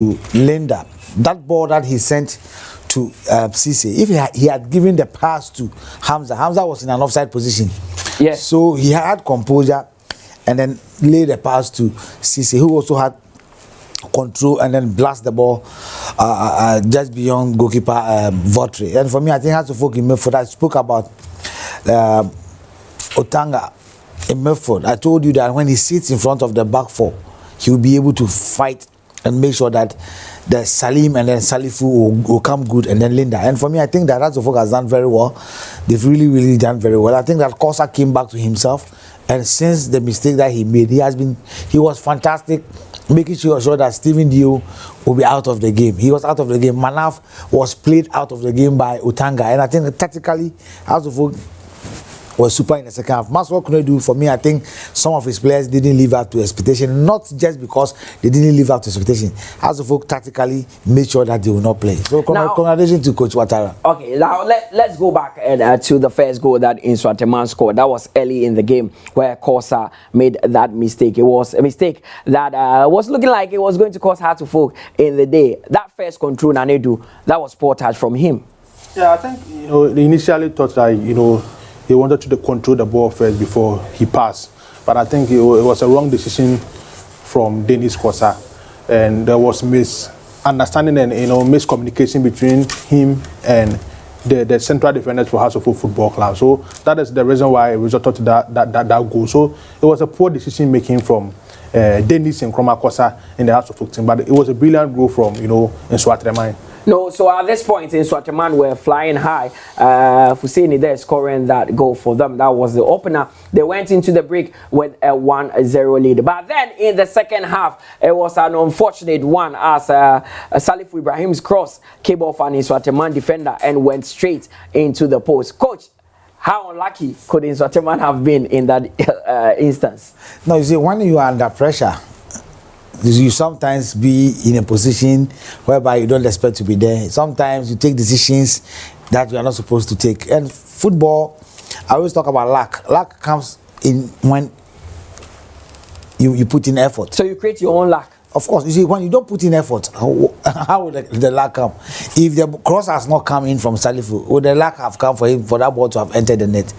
Linda, that ball that he sent to Cisse, if he had given the pass to Hamza was in an offside position. Yes. So he had composure and then laid the pass to Cisse, who also had control and then blast the ball just beyond goalkeeper Votri. And for me, I think has to focus in midfield. I spoke about Otanga in midfield. I told you that when he sits in front of the back four, he will be able to fight and make sure that the Salim and then Salifu will come good, and then Linda. And for me, I think that Razofok has done very well. They've really done very well. I think that Kosa came back to himself, and since the mistake that he made, he was fantastic, making sure that Stephen Dio will be out of the game. He was out of the game. Manaf was played out of the game by Otanga, and I think that tactically, Razofok was super in the second half. Maswell couldn't do. For me, I think some of his players didn't live up to expectation, not just because they didn't live up to expectation. Azufok tactically made sure that they will not play. So congratulations to Coach Ouattara. Okay, now let's go back to the first goal that Nsoatreman scored. That was early in the game where Kosa made that mistake. It was a mistake that was looking like it was going to cause Hearts-of-Oak in the day. That first control, Nanedu, that was poor touch from him. Yeah, I think they initially thought that he wanted to control the ball first before he passed. But I think it was a wrong decision from Dennis Kosa. And there was misunderstanding and miscommunication between him and the central defenders for Hearts-of-Oak Football Club. So that is the reason why it resulted to that goal. So it was a poor decision making from Dennis and Kroma Kosa in the Hearts-of-Oak team. But it was a brilliant goal from Nsoatreman. No, so at this point, Nsoatreman were flying high. Fuseni there scoring that goal for them. That was the opener. They went into the break with a 1-0 lead. But then in the second half, it was an unfortunate one as Salif Ibrahim's cross came off an Nsoatreman defender and went straight into the post. Coach, how unlucky could Nsoatreman have been in that instance? No, you see, when you are under pressure, you sometimes be in a position whereby you don't expect to be there. Sometimes you take decisions that you are not supposed to take. And football, I always talk about luck. Luck comes in when you put in effort. So you create your own luck. Of course, you see, when you don't put in effort, how would the luck come? If the cross has not come in from Salifu, would the luck have come for him for that ball to have entered the net?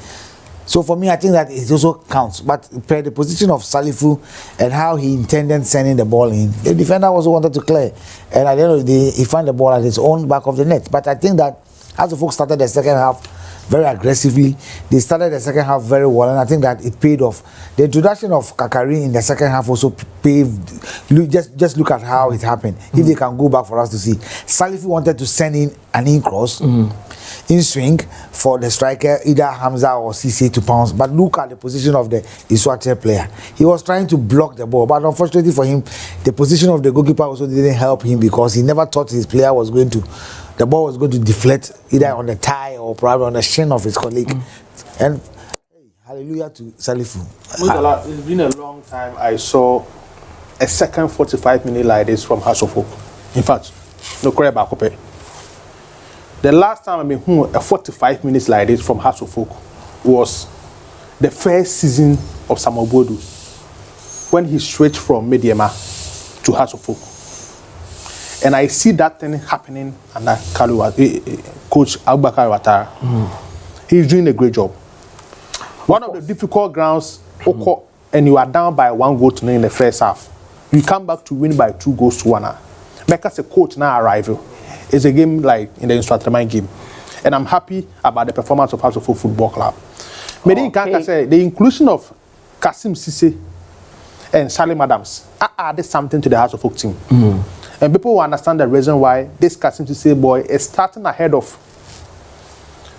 So for me, I think that it also counts. But per the position of Salifu and how he intended sending the ball in, the defender also wanted to clear. And at the end of the day, he found the ball at his own back of the net. But I think that as the folks started the second half very aggressively, they started the second half very well, and I think that it paid off. The introduction of Kakari in the second half also paved. Just look at how it happened. If they can go back for us to see, Salifu wanted to send in an in-cross. In swing for the striker, either Hamza or Cisse to pounce. But look at the position of the Nsoatreman player. He was trying to block the ball, but unfortunately for him, the position of the goalkeeper also didn't help him because he never thought his player was going to, the ball was going to deflect either on the thigh or probably on the shin of his colleague. And hallelujah to Salifu. It's been a long time I saw a second 45-minute like this from Hearts-of-Oak. In fact, no credit back up. The last time I mean a 45 minutes like this from Hearts-of-Oak was the first season of Samuel Bodu when he switched from Mediema to Hearts-of-Oak. And I see that thing happening under Coach Abubakar Ouattara. He's doing a great job. One of the difficult grounds, and you are down by 1-0 in the first half. You come back to win by 2-1. Because a coach now arrival. It's a game like in the Nsoatreman game. And I'm happy about the performance of Hearts-of-Oak Football Club. Okay. The inclusion of Kasim Cisse and Salim Adams added something to the Hearts-of-Oak team. And people will understand the reason why this Kasim Cisse boy is starting ahead of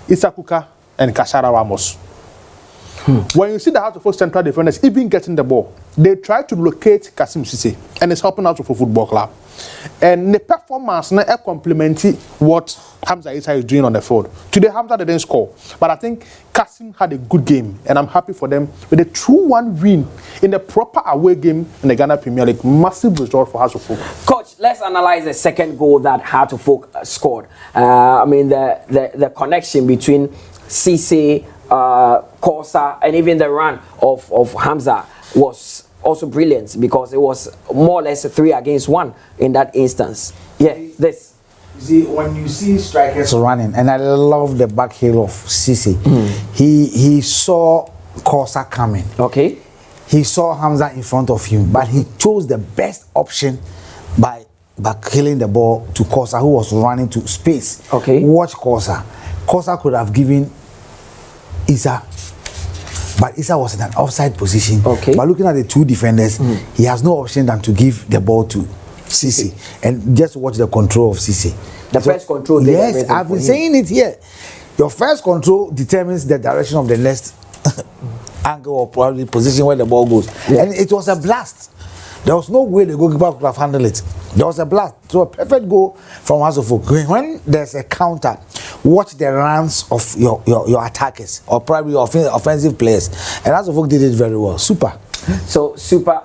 Isakuka and Kashara Ramos. When you see the Hearts-of-Oak central defenders even getting the ball, they try to locate Kasim Cisse, and it's helping Hearts-of-Oak Football Club. And the performance now complemented what Hamza Issa is doing on the field. Today, Hamza didn't score, but I think Kasim had a good game, and I'm happy for them with a 2-1 win in the proper away game in the Ghana Premier League. Massive result for Hearts-of-Oak. Coach, let's analyze the second goal that Hearts-of-Oak scored. I mean, the connection between Cisse, Kosa, and even the run of Hamza was also brilliant because it was more or less a 3-against-1 in that instance. Yeah, this. You see, when you see strikers running, and I love the back heel of Cisse, he saw Kosa coming. Okay. He saw Hamza in front of him, but he chose the best option by killing the ball to Kosa, who was running to space. Okay. Watch Kosa. Kosa could have given Issa, but Issa was in an offside position. Okay. But looking at the two defenders, he has no option than to give the ball to Cisse. And just watch the control of Cisse. The first control. Yes, I've been saying it here. Your first control determines the direction of the next angle or probably position where the ball goes. Yeah. And it was a blast. There was no way the goalkeeper could have handled it. There was a blast. So a perfect goal from House of Folk. When there's a counter, watch the runs of your attackers or probably your offensive players. And House of Folk did it very well. Super. So super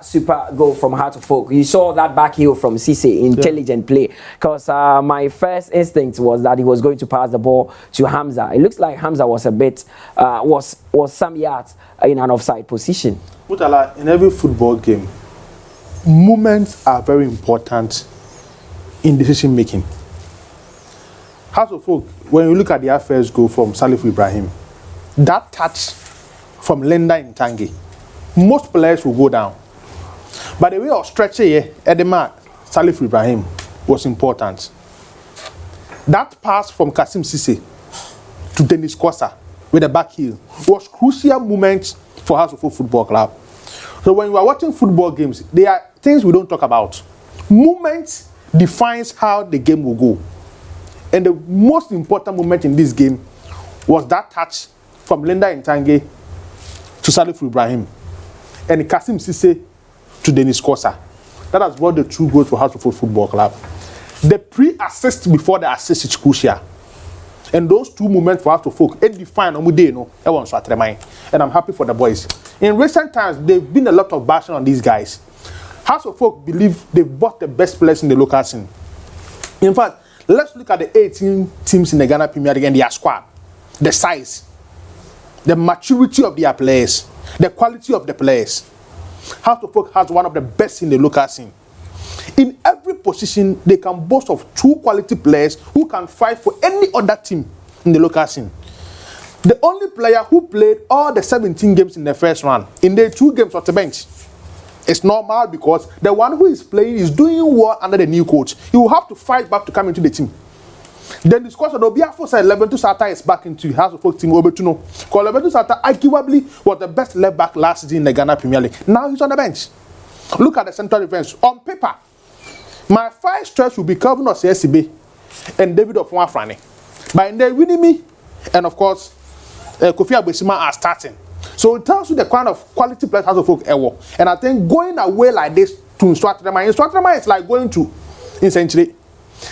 goal from Heart of Folk. You saw that back heel from Cisse, intelligent play. Because my first instinct was that he was going to pass the ball to Hamza. It looks like Hamza was a bit was some yards in an offside position. Mutala, in every football game, moments are very important in decision making. House of Folk, when you look at their first goal from Salif Ibrahim, that touch from Lenda in Tangi, most players will go down. But the way of stretching here at the mark, Salif Ibrahim was important. That pass from Kasim Cisse to Dennis Kosa with the back heel was crucial moment for House of Folk Football Club. So when you are watching football games, there are things we don't talk about. Moment defines how the game will go. And the most important moment in this game was that touch from Lenda Ntange to Salif Ibrahim and Kasim Cisse to Dennis Kosa. That has brought the two goals for House of Folk Football Club. The pre-assist before the assist is crucial. And those two moments for House of Folk, it defined Nsoatreman. And I'm happy for the boys. In recent times, there have been a lot of bashing on these guys. House of Folk believe they've bought the best players in the local scene. In fact, let's look at the 18 teams in the Ghana Premier League and their squad. The size, the maturity of their players, the quality of the players. House of Folk has one of the best in the local scene. In every position, they can boast of two quality players who can fight for any other team in the local scene. The only player who played all the 17 games in the first round, in the 2 games on the bench, it's normal because the one who is playing is doing well under the new coach. He will have to fight back to come into the team. Then this question, Obiafo said Leventu Sata is back into House of Folk team Obetuno. Because Leventu Sata arguably was the best left back last season in the Ghana Premier League. Now he's on the bench. Look at the central defense. On paper, my 5 choice will be Calvin Osesibe and David Ofunwafrani. But in the winning me, and of course, Kofi Abesima are starting. So it tells you the kind of quality players House of Folk ever. And I think going away like this to Nsoatreman is like going to Century.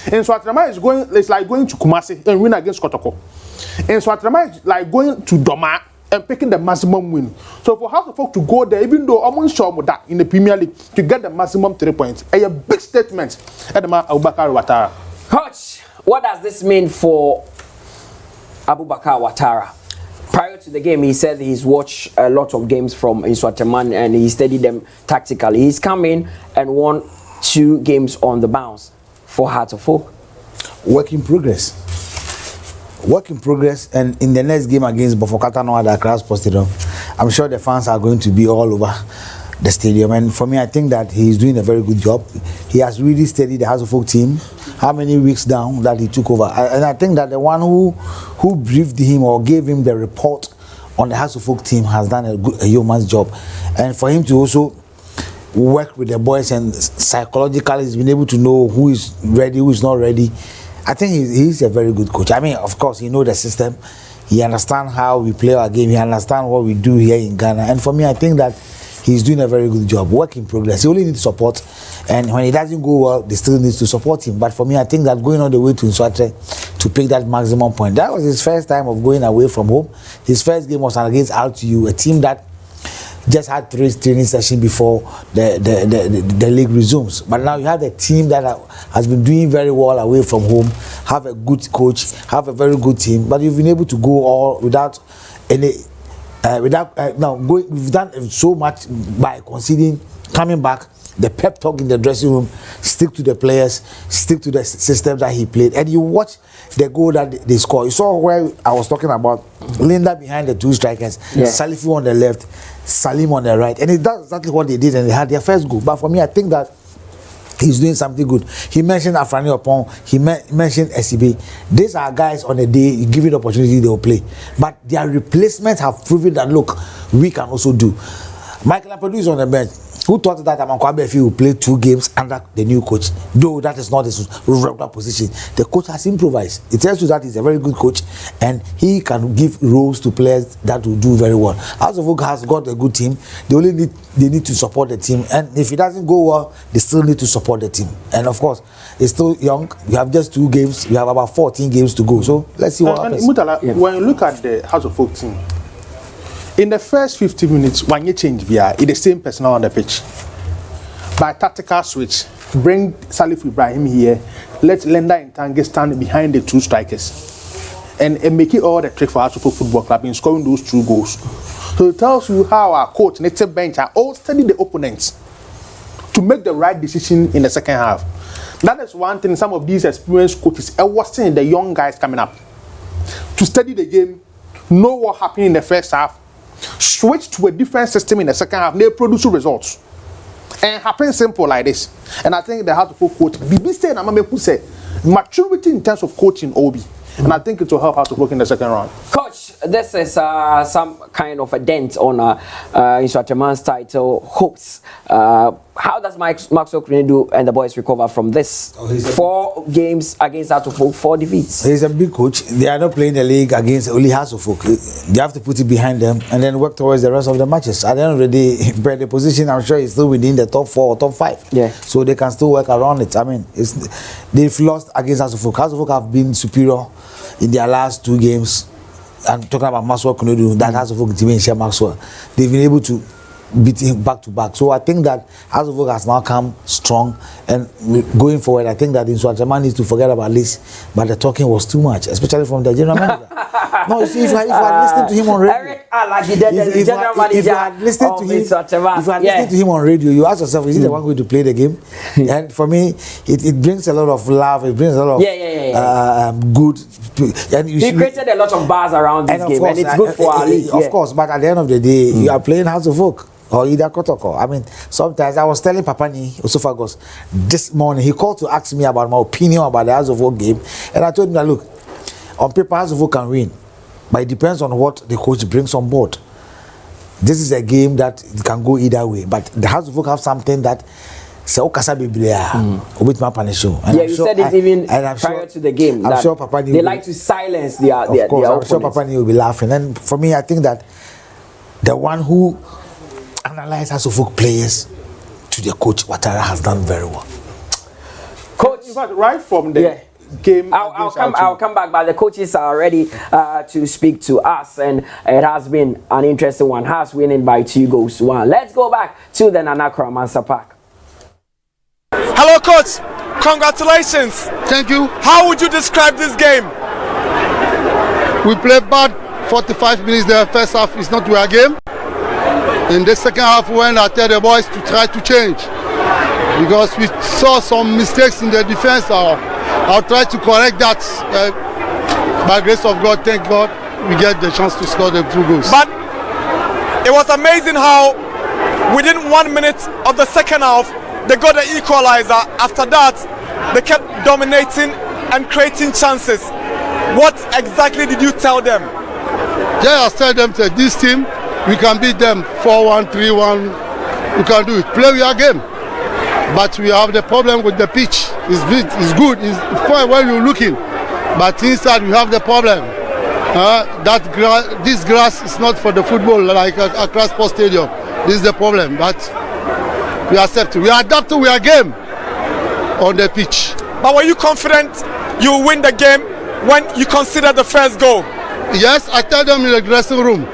Nsoatreman is like going to Kumasi and win against Kotoko. Nsoatreman is like going to Doma and picking the maximum win. So for House of Folk to go there, even though I'm sure that in the Premier League to get the maximum 3 points, a big statement. Edema Abubakar Ouattara. Coach, what does this mean for Abubakar Ouattara? Prior to the game, he said he's watched a lot of games from Nsoatreman and he studied them tactically. He's come in and won 2 games on the bounce for Heart of Folk. Work in progress. Work in progress, and in the next game against Bofokata at Accra Sports Stadium, I'm sure the fans are going to be all over the stadium. And for me, I think that he's doing a very good job. He has really studied the House of Folk team. How many weeks down that he took over? And I think that the one who briefed him or gave him the report on the House of Folk team has done a yeoman's job. And for him to also work with the boys and psychologically he's been able to know who is ready, who is not ready. I think he's a very good coach. I mean, of course, he knows the system. He understands how we play our game. He understands what we do here in Ghana. And for me, I think that he's doing a very good job. Work in progress. He only needs support. And when he doesn't go well, they still need to support him. But for me, I think that going all the way to Nsoatre to pick that maximum point, that was his first time of going away from home. His first game was against RTU, a team that just had 3 training sessions before the league resumes. But now you have a team that has been doing very well away from home, have a good coach, have a very good team, but you've been able to go all without any, we've done so much by conceding coming back, the pep talk in the dressing room, stick to the players, stick to the system that he played, and you watch the goal that they score. You saw where I was talking about Linda behind the two strikers, Salifu on the left, Salim on the right, and it does exactly what they did, and they had their first goal. But for me, I think that he's doing something good. He mentioned Afrani Opon, he mentioned SCB. These are guys on a day, you give it opportunity, they will play. But their replacements have proven that, look, we can also do. Michael Ampadu is on the bench. Who thought that Amankwabe Efi will play 2 games under the new coach? Though that is not his regular position. The coach has improvised. It tells you that he's a very good coach and he can give roles to players that will do very well. House of Oak has got a good team. They need to support the team. And if it doesn't go well, they still need to support the team. And of course, it's still young. You have just 2 games. You have about 14 games to go. So let's see what happens. Mutala, when you look at the House of Oak team, in the first 50 minutes, when you change VR, it's the same personnel on the pitch. By tactical switch, bring Salif Ibrahim here, let Lenda and Tange stand behind the 2 strikers, and make it all the trick for us for football club in scoring those 2 goals. So it tells you how our coach and the bench are all studying the opponents to make the right decision in the second half. That is one thing some of these experienced coaches are watching the young guys coming up to study the game, know what happened in the first half, switch to a different system in the second half, they produce results. And happen simple like this. And I think the House of Oak coach, BB said, I'm say maturity in terms of coaching, Obi. And I think it will help House of Oak in the second round. Coach, this is some kind of a dent on Nsoatreman's title hopes. How does Maxwell do and the boys recover from this? 4 games against House of Oak, 4 defeats. He's a big coach. They are not playing the league against only House of Oak. They have to put it behind them and then work towards the rest of the matches. At the end of the day, the position, I'm sure, is still within the top 4 or top 5. Yeah. So they can still work around it. I mean, they've lost against House of Oak. House of Oak have been superior in their last 2 games. I'm talking about Maxwell Kunodu, that House of Oak team in Shea Maxwell. They've been able to beat him back to back. So I think that House of Oak has now come strong, and going forward, I think that Nsoatreman needs to forget about this. But the talking was too much, especially from the general manager. No, you see, if I listened to him on radio, Eric Alagi, the general manager, if you had listened to him on radio, you ask yourself, is he the one going to play the game? And for me, it brings a lot of love. It brings a lot of good. And he created a lot of buzz around this game, and it's good for our league. Of course, but at the end of the day, you are playing House of Oak or either Kotoko. I mean, sometimes I was telling Papani Osofagos this morning, he called to ask me about my opinion about the House of Oak game, and I told him that, look, on paper House of Oak can win, but it depends on what the coach brings on board. This is a game that can go either way, but the House of Oak have something that with my punish. Yeah, you said it even prior to the game. I'm sure Papani they like to silence their opponents. I'm sure Papani will be laughing. And for me, I think that the one who analyzes House of Oak players to the coach, Ouattara, has done very well. Coach, in fact, right from the game, I'll come back, but the coaches are ready to speak to us, and it has been an interesting one. Has winning by 2-1. Let's go back to the Nana Kramansa Park. Hello, coach. Congratulations. Thank you. How would you describe this game? We played bad 45 minutes. The first half is not our game. In the second half, when I tell the boys to try to change, because we saw some mistakes in the defense, I'll try to correct that. By grace of God, thank God, we get the chance to score the 2 goals. But it was amazing how within 1 minute of the second half, they got the equalizer. After that, they kept dominating and creating chances. What exactly did you tell them? Yeah, I tell them that this team, we can beat them 4-1, 3-1. We can do it. Play your game. But we have the problem with the pitch. It's good. It's fine when you're looking. But inside, we have the problem. This grass is not for the football like Accra Sports Stadium. This is the problem. But we accept it. We adapt to our game on the pitch. But were you confident you will win the game when you consider the first goal? Yes, I tell them in the dressing room,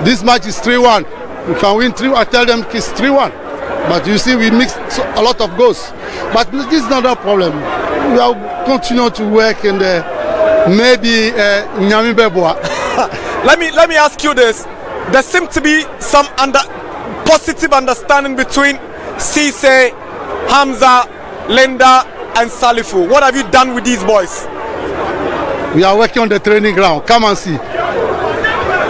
this match is 3-1. We can win 3. I tell them it's 3-1. But you see, we mixed a lot of goals. But this is not a problem. We will continue to work in the maybe Nyamibebwa. Let me ask you this. There seems to be some positive understanding between Cisse, Hamza, Linda, and Salifu. What have you done with these boys? We are working on the training ground. Come and see.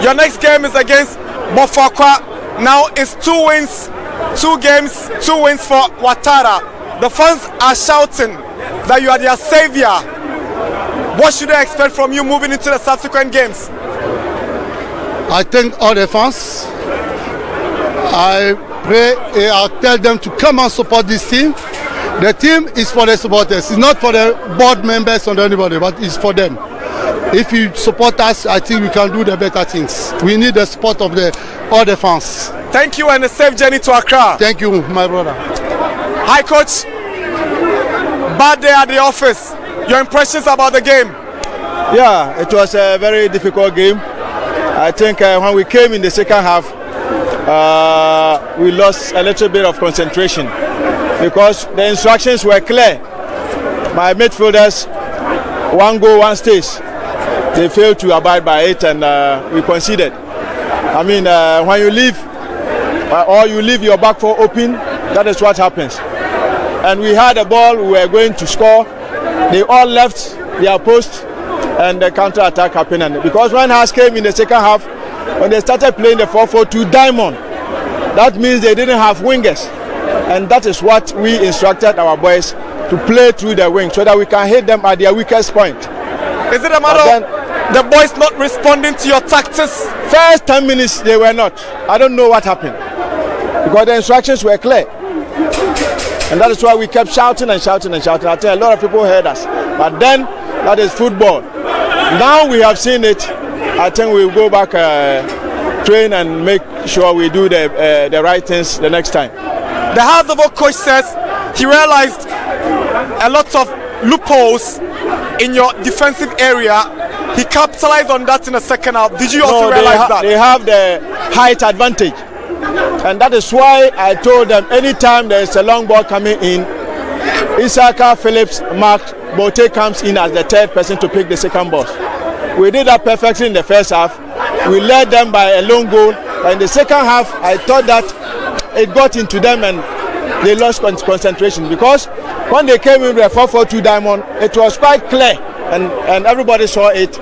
Your next game is against Bofakwa. Now it's 2 wins, 2 games, 2 wins for Ouattara. The fans are shouting that you are their savior. What should they expect from you moving into the subsequent games? I thank all the fans. I pray, I'll tell them to come and support this team. The team is for the supporters. It's not for the board members or anybody, but it's for them. If you support us, I think we can do the better things. We need the support of all the fans. Thank you and a safe journey to Accra. Thank you, my brother. Hi, coach. Bad day at the office. Your impressions about the game? Yeah, it was a very difficult game. I think when we came in the second half, we lost a little bit of concentration because the instructions were clear. My midfielders, 1 goal, 1 stage. They failed to abide by it, and we conceded. I mean, when you leave or you leave your back four open, that is what happens. And we had a ball, we were going to score. They all left their post, and the counter attack happened. And because when Haas came in the second half, when they started playing the 4-4-2 diamond, that means they didn't have wingers, and that is what we instructed our boys to play through the wing so that we can hit them at their weakest point. Is it a matter of the boys not responding to your tactics? First 10 minutes they were not. I don't know what happened because the instructions were clear, and that is why we kept shouting and shouting and shouting. I think a lot of people heard us, but then that is football. Now we have seen it. I think we'll go back, train and make sure we do the right things the next time. The House of Oak coach says he realized a lot of loopholes in your defensive area. He capitalized on that in the second half. Did you also realize that? They have the height advantage, and that is why I told them anytime there is a long ball coming in, Isaka, Phillips, Mark, Bote comes in as the third person to pick the second ball. We did that perfectly in the first half. We led them by a long goal. But in the second half, I thought that it got into them and they lost concentration, because when they came in with a 4-4-2 diamond, it was quite clear and everybody saw it.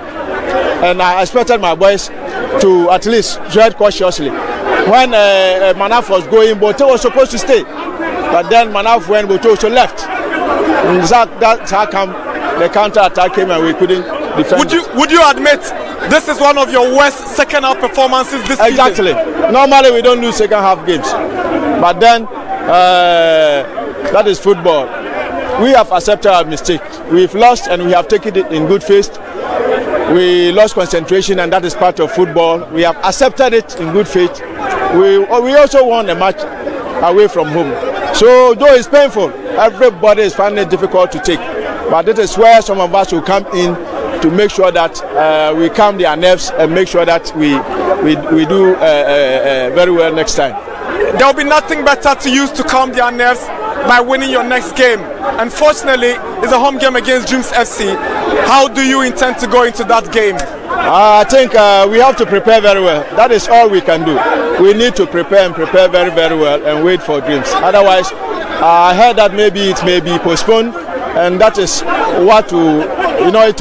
And I expected my boys to at least tread cautiously. When Manaf was going, Bote was supposed to stay. But then Manaf went, Bote also left. And that's how come the counter attack came and we couldn't defend. Would you admit this is one of your worst second half performances this season? Exactly. Normally we don't lose second half games, but then that is football. We have accepted our mistake. We've lost and we have taken it in good faith. We lost concentration, and that is part of football. We have accepted it in good faith. We also won a match away from home. So though it's painful, everybody is finding it difficult to take. But this is where some of us will come in to make sure that we calm their nerves and make sure that we do very well next time. There will be nothing better to use to calm their nerves by winning your next game. Unfortunately, it's a home game against Dreams FC. How do you intend to go into that game? I think we have to prepare very well. That is all we can do. We need to prepare and prepare very, very well and wait for Dreams. Otherwise, I heard that maybe it may be postponed, and that is what it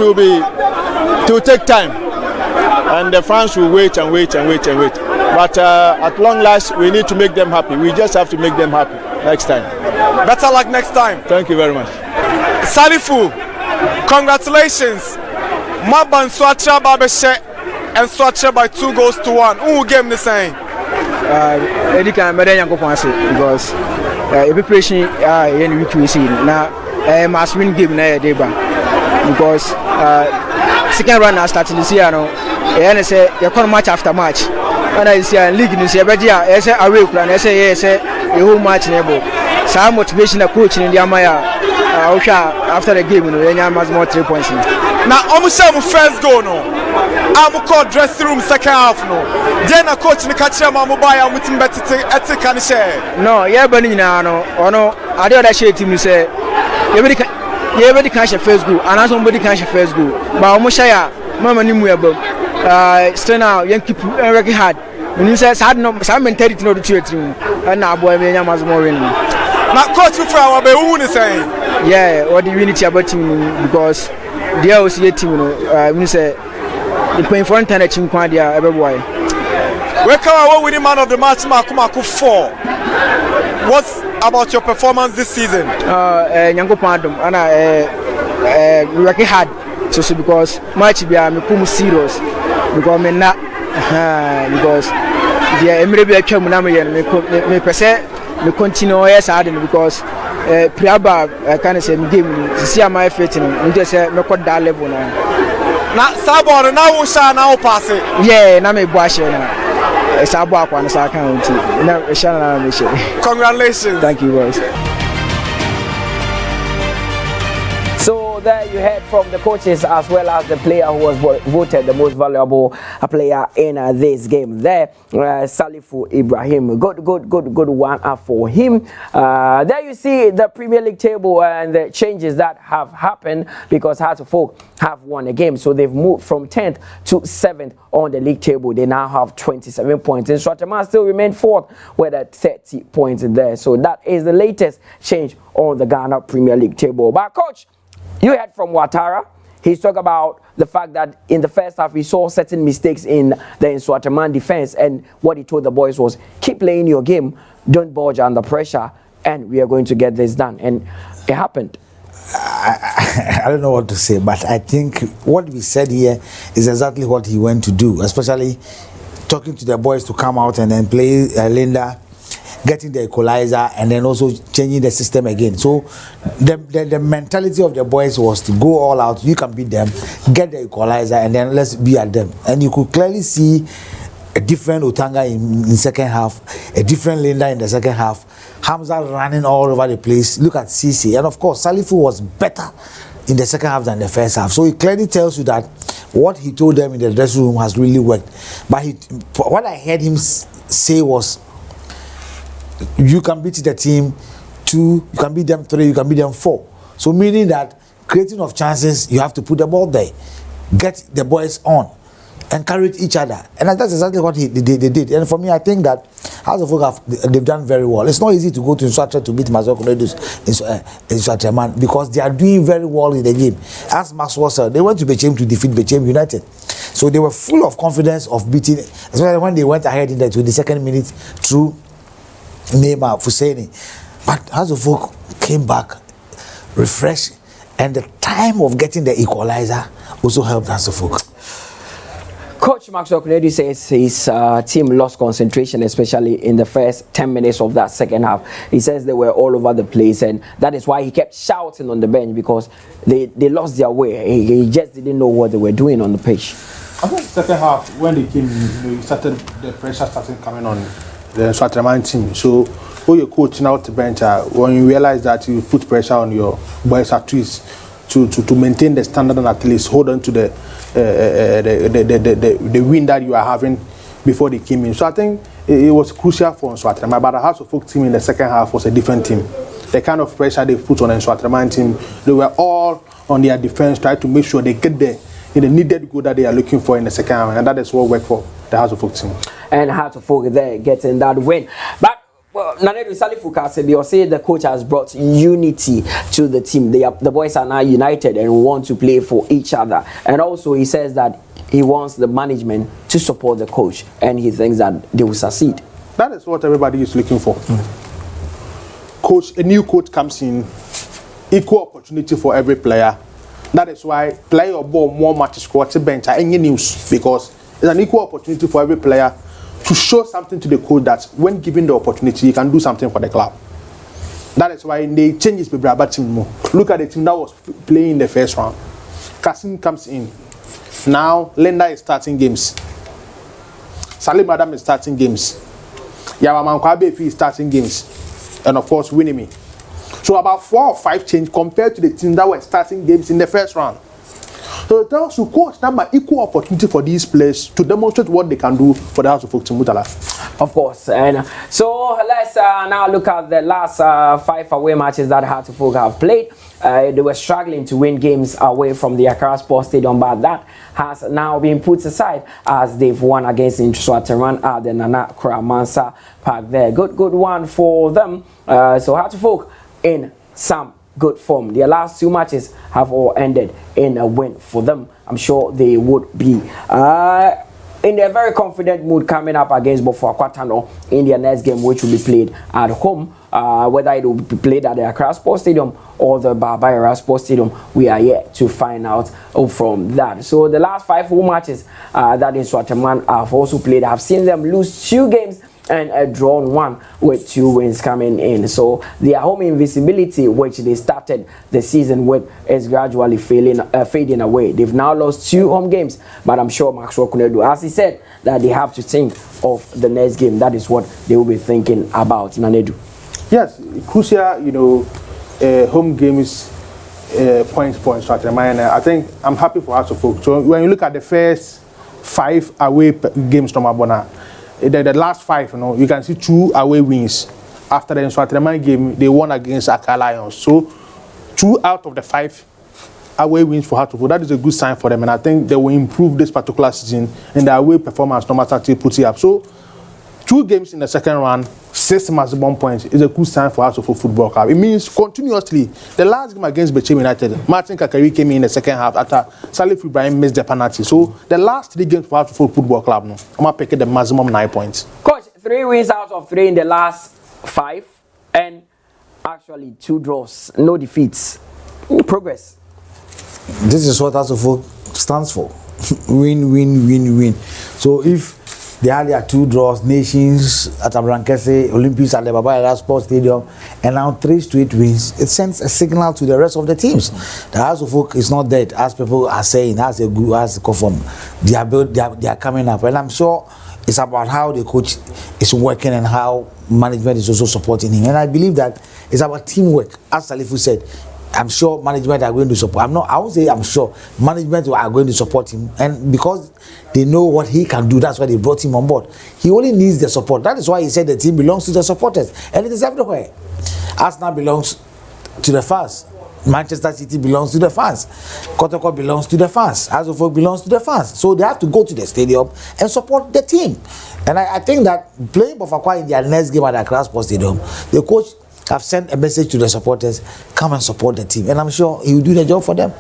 will take time, and the fans will wait and wait and wait and wait. But at long last, we need to make them happy. We just have to make them happy next time. Better luck next time. Thank you very much. Salifu, congratulations. Maba Nsoatreman Babeshe and Nsoatreman by 2-1. Who game the same? Edi kan mede Yankopon ase because preparation in week we see na must win game na dey ba because second run start this year no e say you come match after match, and I see league ni say beji a say away kula na say a whole match na bo some motivation the coach in the amaya after the game no enya mas more 3 points. Now almost first goal no I'm called dressing room second half no. Then a coach in the catcher mamu buy am with better ethic and share. No, yeah bani na no ono ade other share team say everybody can share first goal and somebody can share first goal. But almost share mama ni mu ebam. Still now young keep working hard. When you say sad no some mentality no do to and na boy me nya mas more win. Now, coach, you for our baby, saying, yeah, what the unity about team because there was a team, we say the point for internet team quadia every boy. We come away with the man of the match, Makumaku 4. What's about your performance this season? Nyango Pandum, and we working hard. So because match be me come serious because me not because the Emre be a na me pese me continue yes hard because Priaba can say me game see my faith me just say me got that level now. Na Sabo na wo sha na wo pass it. Yeah, na me boache na. Sabo akwa na sa kan unti. Na sha na me share. Congratulations. Thank you boys. So there you heard from the coaches as well as the player who was voted the most valuable player in this game. There, Salifu Ibrahim, good one for him. There you see the Premier League table and the changes that have happened because Hearts of Oak have won a game. So they've moved from 10th to 7th on the league table. They now have 27 points. And Nsoatreman still remain 4th with 30 points in there. So that is the latest change on the Ghana Premier League table. But coach, you heard from Ouattara. He's talking about the fact that in the first half he saw certain mistakes in the Nsoatreman defense, and what he told the boys was keep playing your game, don't budge under pressure, and we are going to get this done. And it happened. I don't know what to say, but I think what we said here is exactly what he went to do, especially talking to the boys to come out and then play Linda, getting the equalizer, and then also changing the system again. So the mentality of the boys was to go all out. You can beat them, get the equalizer, and then let's be at them. And you could clearly see a different Otanga in the second half, a different Linda in the second half, Hamza running all over the place. Look at CC, and of course Salifu was better in the second half than the first half. So it clearly tells you that what he told them in the dressing room has really worked. But what I heard him say was, you can beat the team 2, you can beat them 3, you can beat them 4. So meaning that creating of chances, you have to put the ball there, get the boys on, encourage each other, and that's exactly what they did. And for me, I think that House of Folk they've done very well. It's not easy to go to Nsoatreman to beat Mazoko in Nsoatreman because they are doing very well in the game. As Maxwell said, they went to Bechem to defeat Bechem United, so they were full of confidence of beating, especially when they went ahead in the 22nd minute through Neymar Fuseni. But House of Folk came back refreshed, and the time of getting the equalizer also helped House of Folk. Coach Maxwell Kennedy says his team lost concentration, especially in the first 10 minutes of that second half. He says they were all over the place, and that is why he kept shouting on the bench, because they lost their way. He just didn't know what they were doing on the pitch. I think second half, when they came, the pressure started coming on the Nsoatreman team. So when your coach now to bench, when you realize that you put pressure on your boys at least to maintain the standard and at least hold on to the win that you are having before they came in. So I think it was crucial for Nsoatreman. But the House of Folk team in the second half was a different team. The kind of pressure they put on the Nsoatreman team, they were all on their defense, trying to make sure they get the needed goal that they are looking for in the second half, and that is what worked for the House of Folk team. And House of Folk there getting that win. But Nanedu Salifu Kasebi or say the coach has brought unity to the team. The boys are now united and want to play for each other. And also he says that he wants the management to support the coach, and he thinks that they will succeed. That is what everybody is looking for. Coach, a new coach comes in, equal opportunity for every player. That is why play your ball more matches, squad to bench any news, because it's an equal opportunity for every player to show something to the coach that when given the opportunity, he can do something for the club. That is why they changes the Braba team more. Look at the team that was playing in the first round. Kasim comes in. Now Linda is starting games. Salim Adam is starting games. Yawaman Kwabe is starting games. And of course, Winnie. So about 4 or 5 change compared to the team that were starting games in the first round. So it tells you, coach, that equal opportunity for these players to demonstrate what they can do for the House of Folk Team Murtala. Of course, and so let's now look at the last 5 away matches that Hearts of Folk have played. They were struggling to win games away from the Accra Sports Stadium, but that has now been put aside as they've won against Nsoatreman at the Nana Kramansa Park there. Good one for them. So Hearts of Folk in some good form. Their last 2 matches have all ended in a win for them. I'm sure they would be in a very confident mood coming up against Bofo Akwatano in their next game, which will be played at home. Whether it will be played at the Accra Sports Stadium or the Barbara Sports Stadium, we are yet to find out from that. So the last 5 home matches that Nsoatreman have also played, have seen them lose 2 games and drawn 1 with 2 wins coming in. So their home invisibility, which they started the season with, is gradually fading away. They've now lost 2 home games, but I'm sure Maxwell Kunedu, as he said, that they have to think of the next game. That is what they will be thinking about. Nanedu. Yes, crucial, home games points for Nsoatreman. I think I'm happy for Hearts of Folk. So when you look at the first 5 away games from Abona, the last 5, you can see 2 away wins. After the Nsoatreman game, they won against Accra Lions. So 2 out of the 5 away wins for Hearts of Folk. That is a good sign for them, and I think they will improve this particular season in their away performance no matter they put it up. So 2 games in the second round, 6 maximum points is a good sign for Hearts of Folk Football Club. It means continuously. The last game against Bechem United, Martin Kakari came in the second half after Salif Ibrahim missed the penalty. So the last 3 games for Hearts of Folk Football Club, I'm going to pick the maximum 9 points. Coach, 3 wins out of 3 in the last 5, and actually 2 draws, no defeats. Progress. This is what Hearts of Folk stands for. Win, win, win, win. So if they had their 2 draws, Nations at Abrankese, Olympics at the Baba Sports Stadium, and now 3 straight wins, it sends a signal to the rest of the teams. The House of Folk is not dead, as people are saying, as a good, as a conform. They are coming up, and I'm sure it's about how the coach is working and how management is also supporting him. And I believe that it's about teamwork, as Salifu said. I'm sure management are going to support. I won't say I'm sure. Management are going to support him. And because they know what he can do, that's why they brought him on board. He only needs the support. That is why he said the team belongs to the supporters. And it is everywhere. Arsenal belongs to the fans. Manchester City belongs to the fans. Kotoko belongs to the fans. House of Folk belongs to the fans. So they have to go to the stadium and support the team. And I think that playing Bofakwa in their next game at the Accra Sports Stadium, the coach have sent a message to the supporters, come and support the team. And I'm sure he will do the job for them.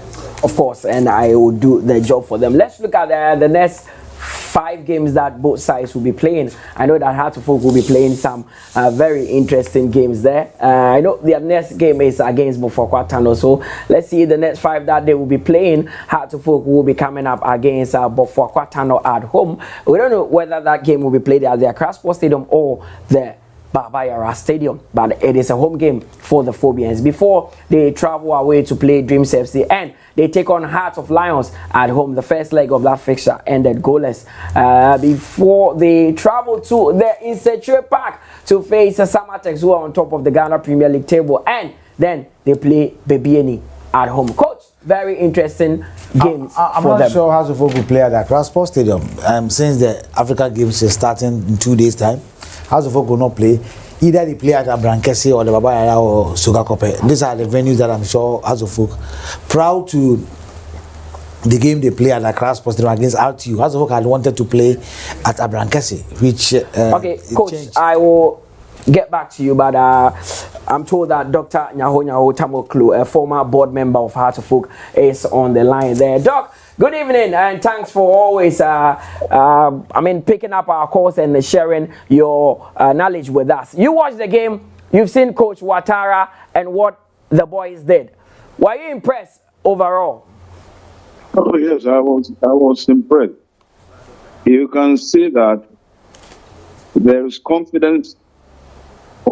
Of course, and I will do the job for them. Let's look at the next 5 games that both sides will be playing. I know that Hearts of Folk will be playing some very interesting games there. I know their next game is against Bofo Akwatano. So let's see the next 5 that they will be playing. Hearts of Folk will be coming up against Bofo Akwatano at home. We don't know whether that game will be played at the Accra Sports Stadium or the Barbara Stadium, but it is a home game for the Phobians before they travel away to play Dreams FC and they take on Hearts of Lions at home. The first leg of that fixture ended goalless before they travel to the Nsoatreman Park to face Samatex, who are on top of the Ghana Premier League table, and then they play Bebieni at home. Coach, very interesting games I'm for not them. sure House of Folk will play at the Accra Sports Stadium since the Africa Games is starting in 2 days' time. House of Folk will not play. Either they play at Abrankese or the Baba Yara or Sogakope. These are the venues that I'm sure House of Folk, proud to the game they play at the Accra Sports Stadium against RTU. House of Folk had wanted to play at Abrankese, which okay, Coach, changed. I will get back to you, but I'm told that Dr. Nyaho Tamoklu, a former board member of Hearts of Folk, is on the line there. Doc, good evening, and thanks for always picking up our calls and sharing your knowledge with us. You watched the game, you've seen Coach Ouattara and what the boys did. Were you impressed overall? Oh yes, I was impressed. You can see that there is confidence.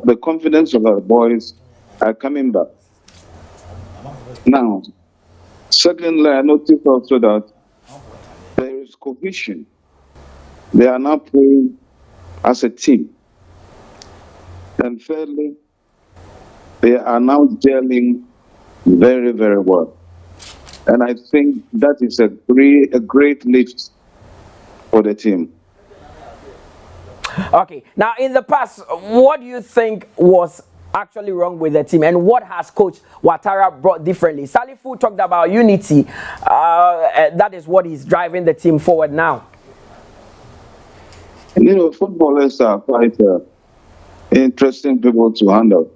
The confidence of our boys are coming back. Now, secondly, I noticed also that there is cohesion. They are now playing as a team. And thirdly, they are now gelling very, very well. And I think that is a great lift for the team. Okay, now in the past, what do you think was actually wrong with the team, and what has Coach Ouattara brought differently? Salifu talked about unity. That is what is driving the team forward now. You know, footballers are quite interesting people to handle.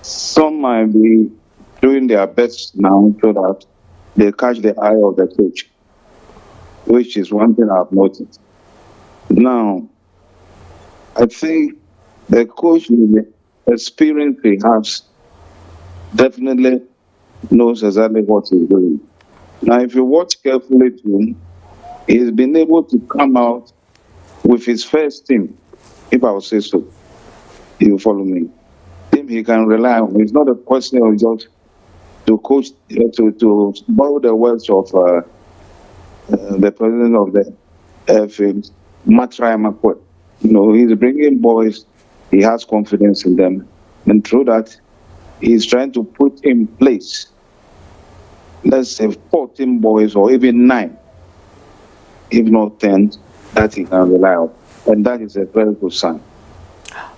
Some might be doing their best now so that they catch the eye of the coach, which is one thing I've noticed. Now, I think the coach, with the experience he has, definitely knows exactly what he's doing. Now, if you watch carefully too, he's been able to come out with his first team, if I would say so. You follow me? Team he can rely on. It's not a question of just to coach, to borrow the words of the president of the FA, Nsoatreman. You know, he's bringing boys, he has confidence in them, and through that, he's trying to put in place, let's say, 14 boys or even 9, if not 10, that he can rely on. And that is a very good sign.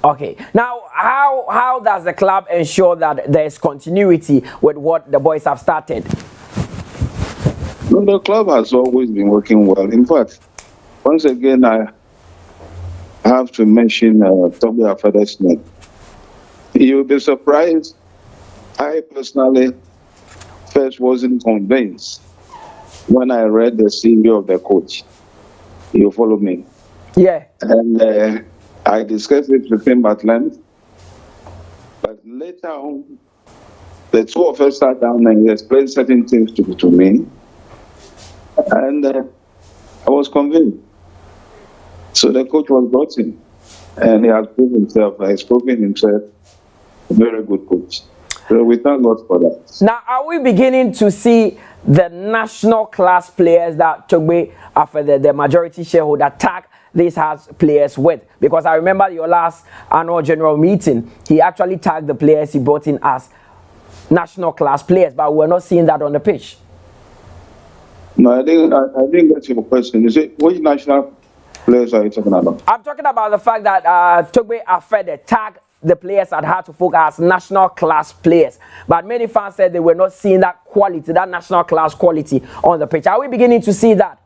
Okay, now how does the club ensure that there is continuity with what the boys have started? No, the club has always been working well. In fact, once again, I have to mention Toby Afeda's name. You'll be surprised. I personally first wasn't convinced when I read the CV of the coach. You follow me? Yeah. And I discussed it with him at length. But later on, the two of us sat down and he explained certain things to me. And I was convinced. So the coach was brought in. And he has proved himself, he's proven himself a very good coach. So we thank God for that. Now, are we beginning to see the national class players that Togbe, after the majority shareholder, tag these house players with? Because I remember your last annual general meeting, he actually tagged the players he brought in as national class players, but we're not seeing that on the pitch. No, I didn't get your question. You say, which national players are you talking about? I'm talking about the fact that Togbe Afede tagged the players at Heart of Folk as national class players, but many fans said they were not seeing that quality, that national class quality on the pitch. Are we beginning to see that?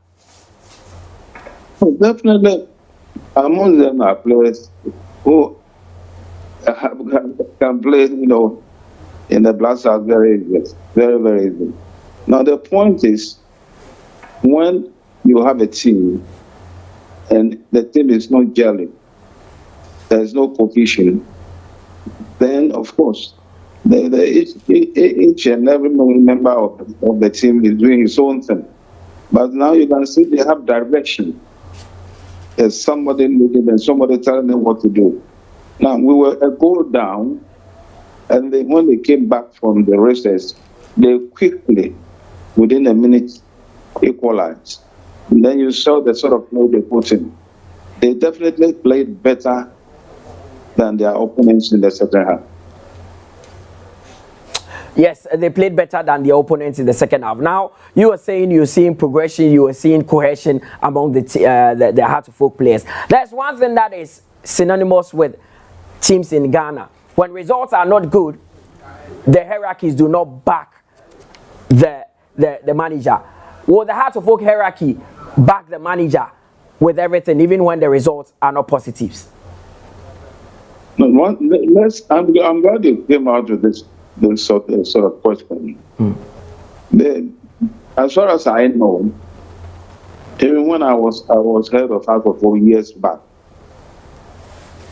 Definitely, among them are players who can play, you know, in the Black Stars very easily, very, very easily. Now the point is, when you have a team and the team is not gelling, there is no cohesion, then of course, each and every member of the team is doing his own thing. But now you can see they have direction. There's somebody looking and somebody telling them what to do. Now, we were a goal down, and when they came back from the recess, they quickly, within a minute, equalized. And then you saw the sort of play they put in. They definitely played better than their opponents in the second half. Yes, they played better than the opponents in the second half. Now, you are saying you're seeing progression, you are seeing cohesion among the Heart of Folk players. There's one thing that is synonymous with teams in Ghana. When results are not good, the hierarchies do not back the manager. Will the Heart of Folk hierarchy back the manager with everything, even when the results are not positives? I'm glad you came out with this sort of question. As far as I know, even when I was head of Heart of Folk years back,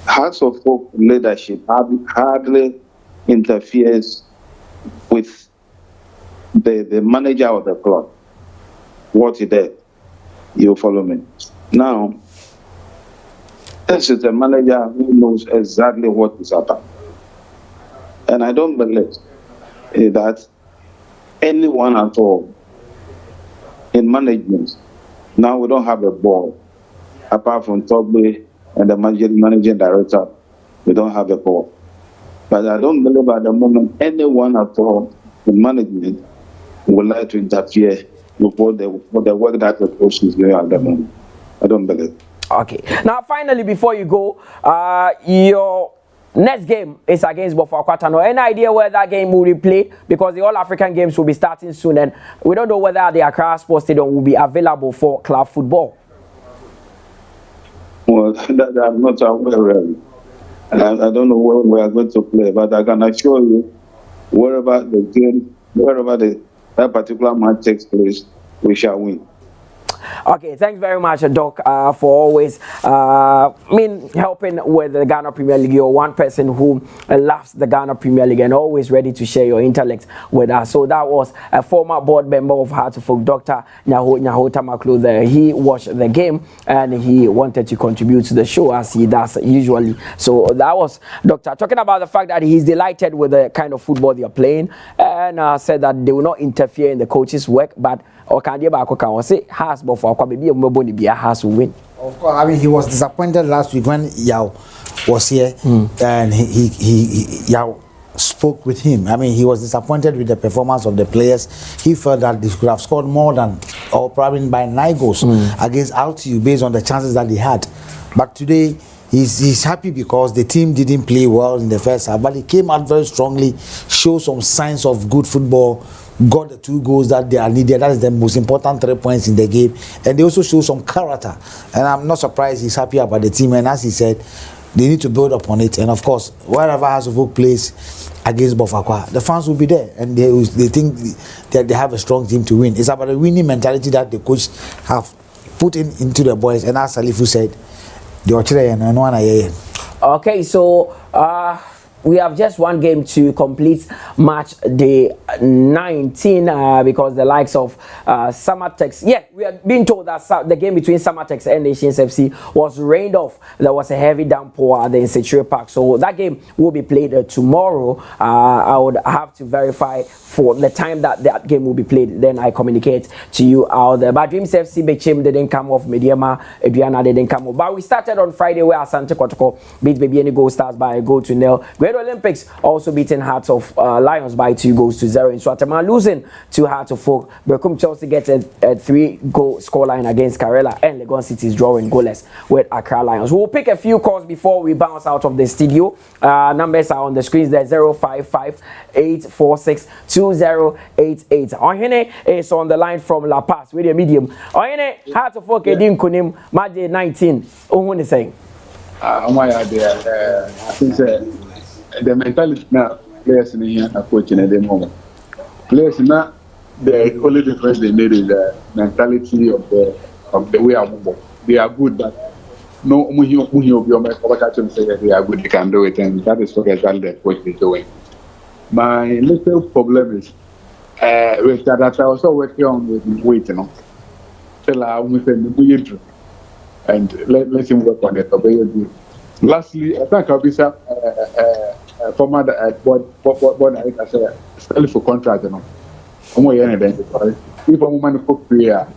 Heart of Folk leadership hardly interferes with the manager of the club. What he did, you follow me. Now, this is a manager who knows exactly what is about. And I don't believe that anyone at all in management, now we don't have a board, apart from Togbe and the managing director, we don't have a board. But I don't believe at the moment anyone at all in management would like to interfere with what the work that the coach is doing at the moment. I don't believe. Okay. Now, finally, before you go, your next game is against Bofa No, any idea where that game will be played? Because the All African Games will be starting soon, and we don't know whether the Accra Sports Stadium will be available for club football. Well, that I'm not aware of. I don't know where we are going to play, but I can assure you, wherever that particular match takes place, we shall win. Okay, thanks very much, Doc, for always helping with the Ghana Premier League. You're one person who loves the Ghana Premier League and always ready to share your intellect with us. So that was a former board member of Heart to Folk, Dr. Nyaho Tamaklo there. He watched the game and he wanted to contribute to the show as he does usually. So that was Doctor talking about the fact that he's delighted with the kind of football they are playing and said that they will not interfere in the coach's work, but has before maybe has to win. Of course, I mean he was disappointed last week when Yao was here and he Yao spoke with him. I mean he was disappointed with the performance of the players. He felt that they could have scored more than or probably by 9 goals against RTU based on the chances that they had. But today he's happy because the team didn't play well in the first half, but he came out very strongly, showed some signs of good football, got the 2 goals that they are needed. That is the most important 3 points in the game, and they also show some character. And I'm not surprised he's happy about the team. And as he said, they need to build upon it. And of course, wherever House of Oak plays against Bofakwa, the fans will be there, and they think that they have a strong team to win. It's about a winning mentality that the coach have put into the boys. And as Salifu said, okay, so we have just one game to complete match day 19 because the likes of Samatex. Yeah, we are being told that the game between Samatex and Nations FC was rained off. There was a heavy downpour at the Nsoatreman Park. So that game will be played tomorrow. I would have to verify for the time that that game will be played. Then I communicate to you out there. But Dreams FC Bechim didn't come off. Mediama Adriana didn't come off. But we started on Friday where Asante Kotoko beat Baby Any Goal Stars by a goal to nil. Great Olympics also beating Hearts of Lions by 2 goals to 0. Nsoatreman losing to Hearts of Folk. Berkum Chelsea gets a 3-goal scoreline against Karela, and Legon City is drawing goalless with Accra Lions. We'll pick a few calls before we bounce out of the studio. Numbers are on the screens there: 055 846 2088. Ohene is on the line from La Paz with a medium. Ohene, Hearts of Folk Edin Kunim, Match 19. Ohun is saying. I think the mentality now players in here are coaching at the moment. Players now, the only difference they need is the mentality of the way I move. They are good, but no say they are good, they can do it, and that is what exactly the coach is doing. My little problem is with that I also working on with weight, Till I and let him work on it. Lastly, I think I'll be former board I said still for contract, if I'm manufacturer,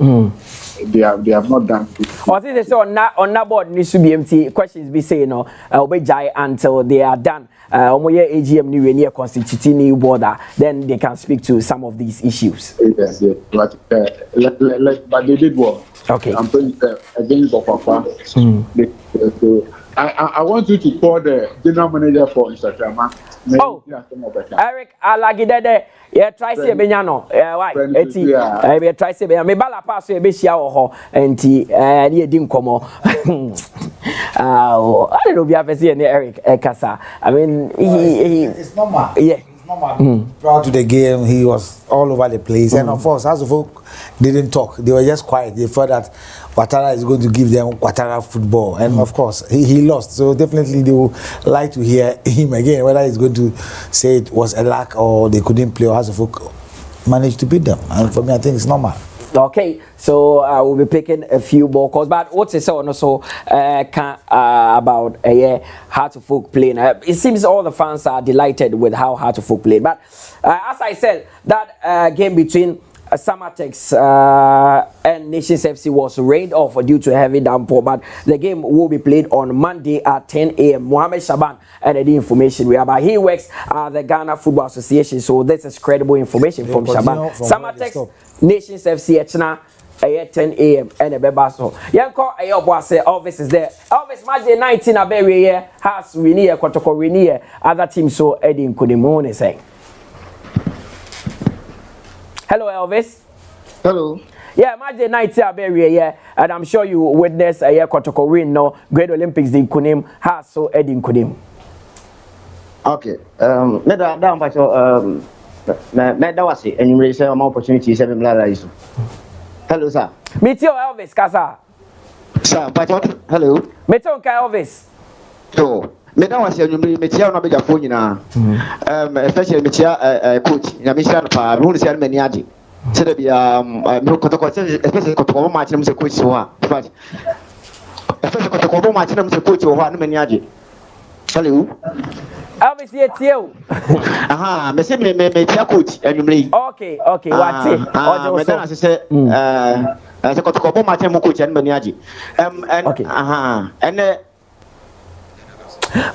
they have not done it. Or they say on that board needs to be empty. Questions be saying obey jai until they are done. AGM new near constituting new border, then they can speak to some of these issues. Yes, but they did well. Okay. I'm playing against Bofakwa. I want you to call the general manager for Nsoatreman. Oh, Eric Alagidede. Yeah, try say benyano. Why? Eti. I try say benyano. Me bala pass we be share ho. Enti ne edi nkomo. I don't know if you have seen Eric Kasa. I mean, it's normal. Yeah. Prior to the game, he was all over the place, and of course, as of folk didn't talk. They were just quiet. They thought that Ouattara is going to give them Ouattara football, and of course, he lost. So definitely, they would like to hear him again. Whether he's going to say it was a lack or they couldn't play, or as of folk managed to beat them. And for me, I think it's normal. Okay, so we'll be picking a few more calls. But what's it also about Heart of Folk playing? It seems all the fans are delighted with how Heart of Folk played. But as I said, that game between Samatex and Nations FC was rained off due to heavy downpour, but the game will be played on Monday at 10 a.m. Mohamed Shaban and the information we have. He works at the Ghana Football Association, so this is credible information from Shaban. Samatex, Nations FC, Echna. 10 a.m. and a beba so. Yanko ayo boss Elvis is there. Elvis match day 19 abewe here has we near Kotoko we near other teams so Eddie Nkudimone say. Hello Elvis. Hello. Yeah, match day 19 abewe here and I'm sure you witness a year Kotoko win no Great Olympics in Kunim has so Eddie Nkudim. Okay. Me da mpa so me da wase enyumre say am opportunity say me mla iso. Hello, sir. Meet you, Elvis, Kasa. Sir, but hello. Meet you, Elvis. So, me don't want to say you meet you on the phone now. Especially meet you, coach. You meet you pa. We want to say many aji. So there be me kotoko especially kotoko match na me coach so ha. But especially kotoko match na me coach so ha na many aji. Hello. Elvis yet you. Aha, me say me coach enyumre. Okay, what say? Me don't say se kotoko match na me coach na many aji. And okay. And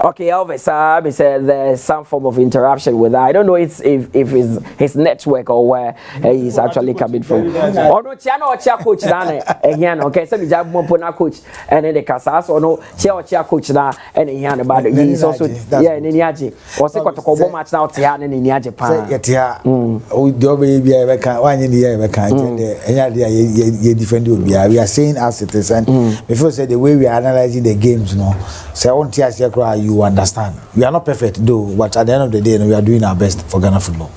okay, Elvis, I said there's some form of interruption with that. I don't know if it's his network or where he's actually coming from. Or no, Chiano Chia coach down here. Okay, so we have one coach and then the Casas or no Chia coach now and he had about he's also yeah in Niaji. Or say got to go match now Tia in Niaji Pan. Yeah, oh, the baby, I can't one in the year, I can't. And different. We are saying as it is, and before say the way we are analyzing the games, you know, say on Tia you understand. We are not perfect though, but at the end of the day, we are doing our best for Ghana football.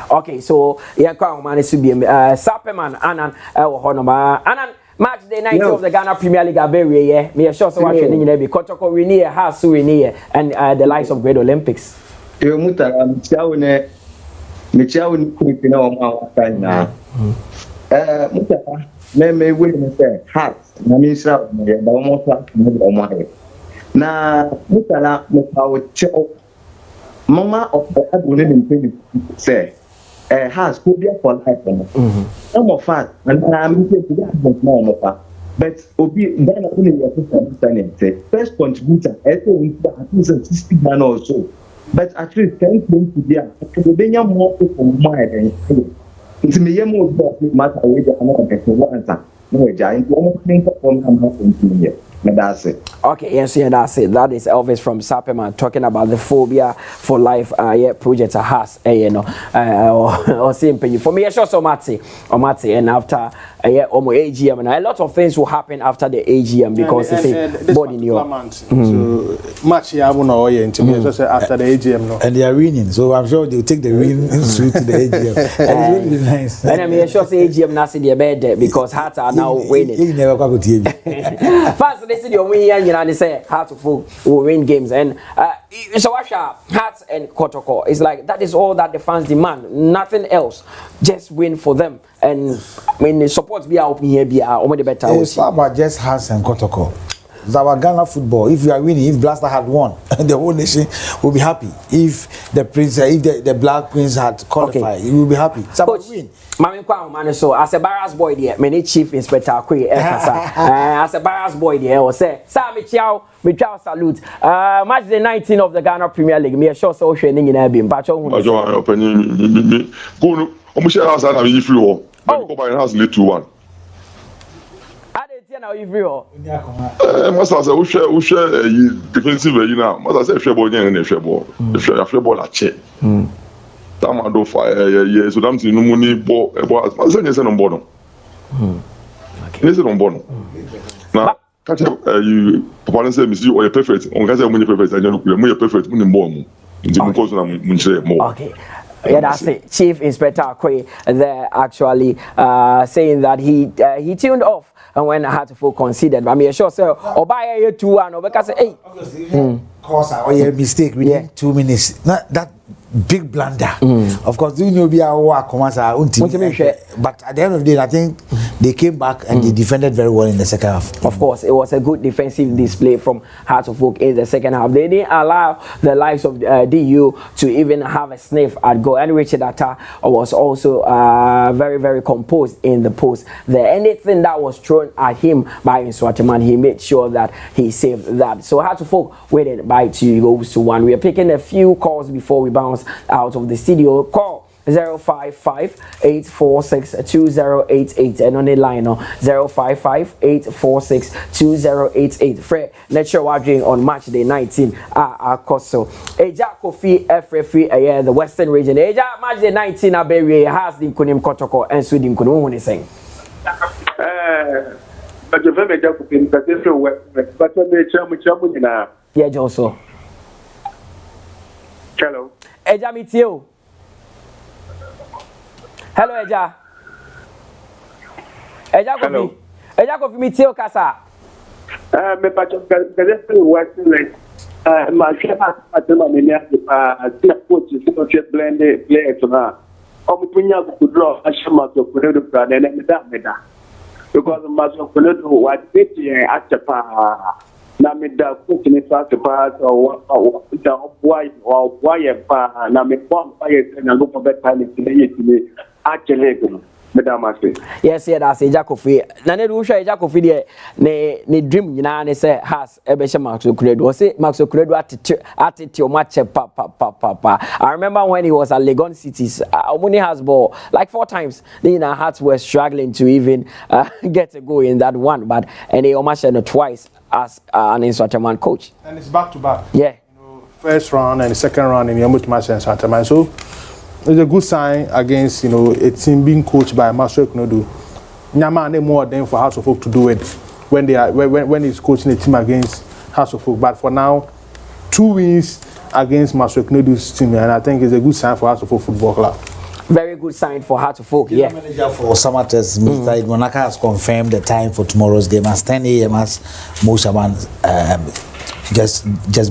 Okay, so yeah, man, to be Nsoatreman Anan Honoma Anan match day 90 of the Ghana Premier League very yeah. Me sure so watching there because Kotoko Renier has Renier and the likes of Great Olympics. You mutara michawo ni na o ma na. Mutara me we me say heart na me sra me da o mo fa me o mo he. Na mutala mutawo mama of the abune ni say has phobia for life some of us and I'm going to that no more but obi then only your sister say first contributor at least 60 man or so but at least 10 to there to be more for mind it's me more matter with another person no giant one thing from am that's it. Okay, yes, yeah, that's it. That is Elvis from Nsoatreman talking about the phobia for life project has you know or simple for me. Sure, so Mati and after AGM and a lot of things will happen after the AGM because it's body new. So match here I know after the AGM no. And they are winning, so I'm sure they'll take the win through to the AGM. And it's going to be nice. And I'm sure the AGM not in their bed because Hearts are now winning. You never go to TV. First, they see the win here, you know, they say Hearts will win games and so Hearts and Kotoko. It's like that is all that the fans demand. Nothing else. Just win for them. And when the support be out here, be the better. It's not about just Hearts and Kotoko. It's our Ghana football. If you are winning, if Blaster had won, the whole nation will be happy. If the Prince, if the Black Queens had qualified, you will be happy. It's about win. Man, so as a barras boy there, many chief inspector as a barras boy there, or say, Sammy Chow, salute. Match the 19 of the Ghana Premier League. Me sure so training in Abim. House late 2-1. Now you feel must have defensive now. Must have said ball and the ball. The ball at check. That do fire so that's no money ball must say on board. On board. Now catch you papa say miss you or perfect. On can say money perfect and you perfect money more. Okay. Yeah, that's it. Chief Inspector Akwe there actually saying that he tuned off and when I had to full considered. But I'm sure so or buy a 2-1 or because hey cause a mistake within 2 minutes. Not that big blunder. Of course, you know be our work but at the end of the day I think they came back and they defended very well in the second half. Of course, it was a good defensive display from Hearts of Oak in the second half. They didn't allow the likes of DU to even have a sniff at goal. And Richard Atta was also very, very composed in the post there. Anything that was thrown at him by Nsoatreman, he made sure that he saved that. So Hearts of Oak waited by 2-1. We are picking a few calls before we bounce out of the studio. Call 055-846-2088 and on the line 055-846-2088. Fred, let's show what doing on match day 19 Koso. Eja Kofi FRF the Western region. Eja match day 19 Aberie has the Kunim Kotoko and Sweden Kunu when saying. But the very Jacobin, but different but when they chamu na. Yeah, Joso. Hello. Eja meet you. Hello, Eja. Eja Kofi. Eja Kofi meet you, Kasa. Me pacho the working like my chema at the moment the coach is not yet blended players na. Omupunya ku draw ashama to kuredo brand and meda. Because Maso Kuledo was betting at the pa. Namida cooking it at the part or why pa Namipon fire and I go for bedtime to the actually. Yes, that's a Jacofi. Nane Rusha Jacofi, ne dream, you say, has a better Max Credo. Say Max Credo at your match, papa. I remember when he was at Legon Cities, Omuni has ball like 4 times. Then our Hearts were struggling to even get a goal in that one, but and they almost twice as an Nsoatreman coach. And it's back to back. Yeah. First round and the second round in Yomut match and Nsoatreman. So it's a good sign against a team being coached by Master Knodu. Nyama and more than for House of Folk to do it when they are when he's coaching a team against House of Folk. But for now, 2 wins against Master Knodu's team, and I think it's a good sign for House of Folk Football Club. Very good sign for Hearts of Oak. Yeah. The manager for Samatex, Mr. Monaka has confirmed the time for tomorrow's game as 10 a.m. as Moshaban just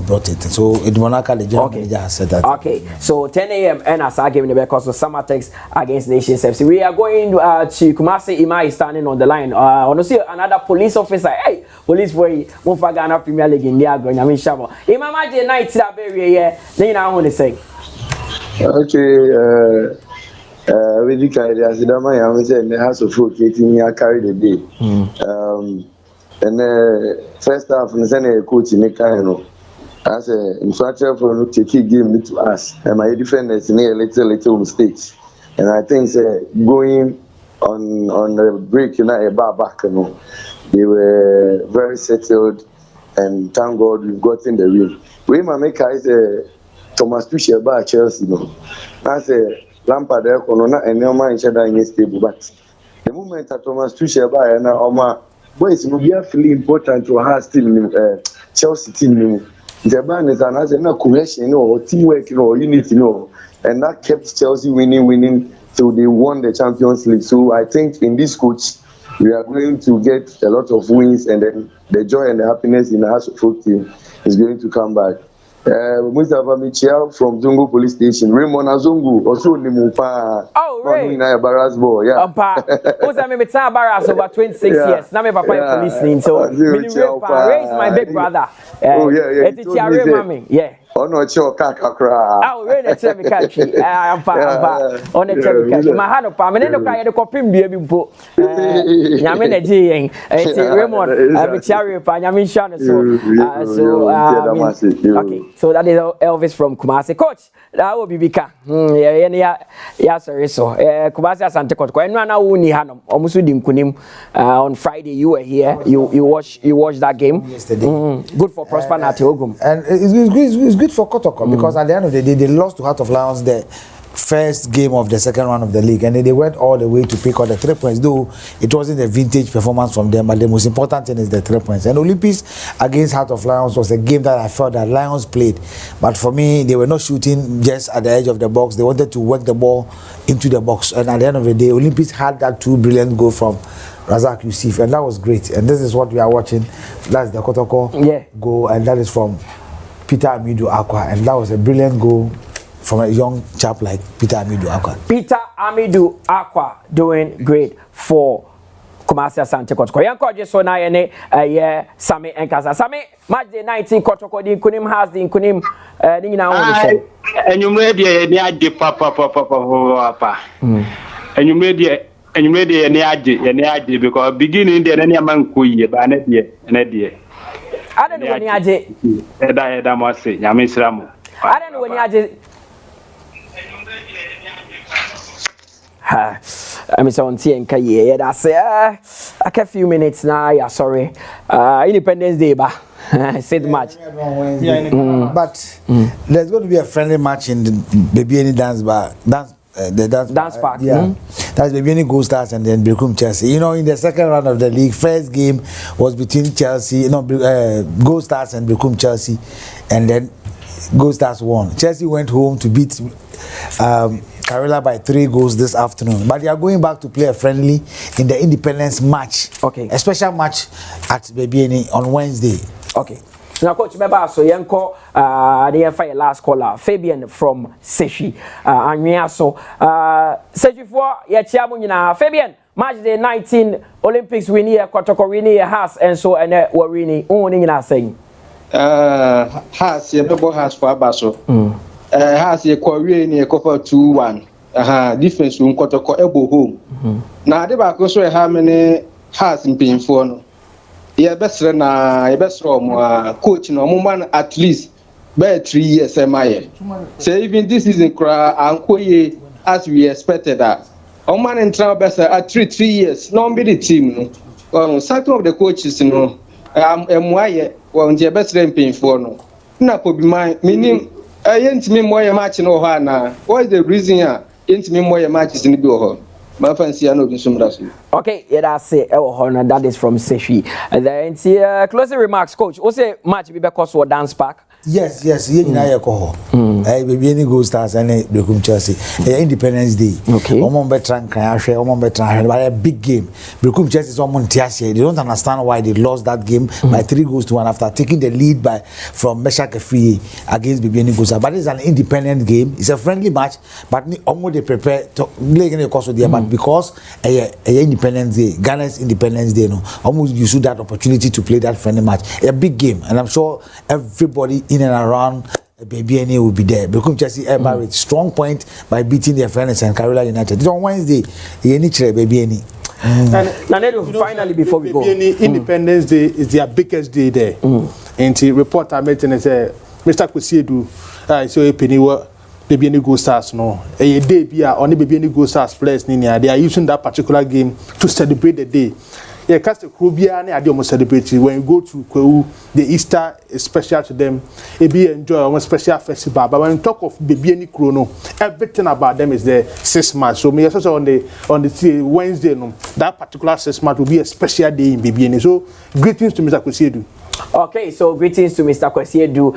brought it. So Monaka, the general manager, has said that. Okay, so 10 a.m. and as I game in the because of Samatex against Nations FC. We are going to Kumasi. Ima is standing on the line. I want to see another police officer. Hey, police boy, Ghana Premier League in Niagara. I mean, Shabo. Ima Maji night that barrier here. Then I want to say. Okay. We did carry as the Dama Yamas and the House of Folk carry the day. And first half, the same coach in the Kano. As a Nsoatreman for taking game to us, and my defenders in a little mistakes. And I think going on the break, a bar back, they were very settled, and thank God we've gotten the win. We make is Thomas Tuchel by Chelsea, As a Lampard, and no man is stable, but the moment that Thomas Tuchel by and Oma. Boys, we are feeling important to our team, Chelsea team. The man is another cohesion, teamwork, unity, and that kept Chelsea winning till they won the Champions League. So I think in this coach, we are going to get a lot of wins, and then the joy and the happiness in the House of Folk team is going to come back. Mustafa Michiel from Zungu Police Station. Raymond Azungu also Nimupa. Oh, Ray. Barrasbo, yeah. Who's I mean, Barras over 26 years. Now, my papa police so Ray is my big brother. Oh, yeah. Yeah. Oh no, Cho Kakakra. Oh, really? That's me country. I'm on the country. My hand up. I'm in the car. The copy baby book. Yamin a G. It's Raymond. I'm a chariot. I'm in Shannon. So, okay. So that is Elvis from Kumasi. Coach, that will be Bika. Yeah, sorry. So, Kumasi Asante Kotko. And now we need Hanum. Almost with Kunim. On Friday, you were here. You watched that game yesterday. Good for Prosper Natiogum. And it's good for Kotoko because at the end of the day, they lost to Heart of Lions the first game of the second round of the league, and then they went all the way to pick up the 3 points. Though it wasn't a vintage performance from them, but the most important thing is the 3 points. And Olympics against Heart of Lions was a game that I felt that Lions played, but for me, they were not shooting just at the edge of the box. They wanted to work the ball into the box, and at the end of the day, Olympics had that 2 brilliant goal from Razak Yusuf, and that was great. And this is what we are watching. That's the Kotoko goal, and that is from Peter Amidu Aqua, and that was a brilliant goal from a young chap like Peter Amidu Aqua. Peter Amidu Aqua doing great for Kumasi Asante Kotoko. Yanko Jeso na yene Sami Enkasa. Sami match day 19 Kotoko di kunim has di kunim ni nyina won se. Enyumre de ni age papa. Enyumre de ni age because beginning de na man koyi ba na de. Ada no ni age. Eda mo se nyame sramu. Ada no ni age. I mean, so on TNK, that's a few minutes now. Yeah, sorry. Independence Day, ba. Said match. But there's going to be a friendly match in the Baby dance bar. The dance park. Yeah, that's Baby Gold Stars and then Berekum Chelsea. You know, in the second round of the league, first game was between Chelsea, Gold Stars and Berekum Chelsea, and then Gold Stars won. Chelsea went home to beat Karela by 3 goals this afternoon, but they are going back to play a friendly in the Independence match. Okay, a special match at Babieni on Wednesday. Okay. Now, Coach Beba, so Yanko, the FI last caller, Fabian from Seshi, and so Seshi for Yachiamunina, Fabian, match day 19 Olympics we need a Kotoko, we need a house, and so and what we need owning in saying. Has your double has for Abaso. Has a Korean a couple 2-1. Difference room Kotoko elbow home. Now, the back also how many has in paying for. Yeah, best from coach no woman at least by 3 years MIA. So even this season cry as we expected that. Man in trouble best at 3 years. No be the team no. Certain of the coaches no MY well the best paying for no. Na could be my meaning ain't me more match no na. What is the reason ya ain't me more matches in the go. Okay, yeah, that's it. That is from Seshi. And then closing remarks, Coach. Also, match be because of dance park. Yes. You know, alcohol. Baby, any Gold Stars and Berekum Chelsea. Independence Day. Okay. Omon betran can share. Omon betran. But a big game. Berekum Chelsea is Omon Tiasia. They don't understand why they lost that game by 3-1 after taking the lead from Meshach Free against Baby Gold Stars. But it's an independent game. It's a friendly match. But Omon they prepare to play against the course of the but because a Independence Day, Ghana's Independence Day, no, almost use that opportunity to play that friendly match. A big game, and I'm sure everybody in and around Baby will be there. Berekum Chelsea ever with strong point by beating their friends and Karela United. It's on Wednesday. Baby. And finally, before we go, Independence Day is their biggest day there. And the reporter made and said, Mr. Kusiedu, so a penny work. Baby any Gold Stars no. A day be only Baby any Gold Stars players ninia. They are using that particular game to celebrate the day. Yeah, cast the Caribbean and almost celebrate when you go to Kwewu, the Easter is special to them. It be enjoy one special festival. But when you talk of Baby any Chrono, everything about them is the 6 months. So me also on the Wednesday no, that particular 6 months will be a special day in Baby any. So greetings to Mr. Kusiedu. Okay, so greetings to Mr. Kwesiedu,